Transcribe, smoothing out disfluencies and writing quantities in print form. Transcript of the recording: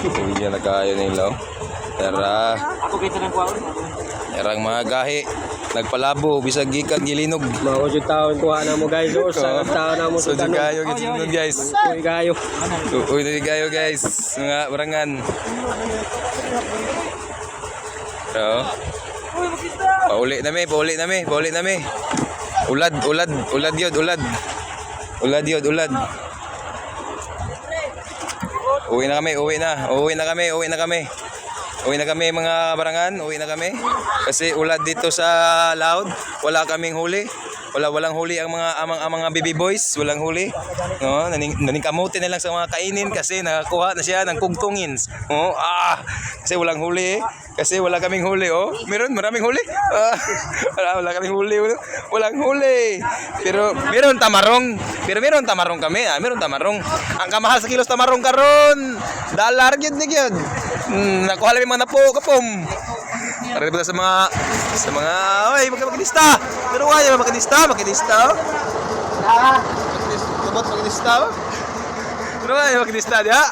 Sige na kayo nila. Tara. Ako kita ng kwaon. Erang mga gahi. Nagpalabo. Bisag gikan gilinog. Mausod taon kuha na mo guys. O, sa taon na mo So sa di tanong. kayo gisunod guys. Uy kayo. Uy di kayo guys. Mga barangan. So. Pauli na mi. Ulad yun. Uwi na kami mga barangan, Kasi ulad dito sa Laod, wala kaming huli. Walang huli ang mga baby boys, walang huli. No, naningkamutin na lang sa mga kainin kasi nakakuha na siya ng kugtungin. Oh, kasi walang huli. Kasi wala kaming huli, oh. Maraming huli. Wala kaming huli. Walang huli. Pero meron tamarong kami, meron tamarong. Ang kamahal sa kilos tamarong karon. Dalar gyud ni gyud. Nakuha lang yung mga napo kapom. Para dito sa mga oy magkinista. Pero wala magkinista. Makinista. Pero wala magkinista dia.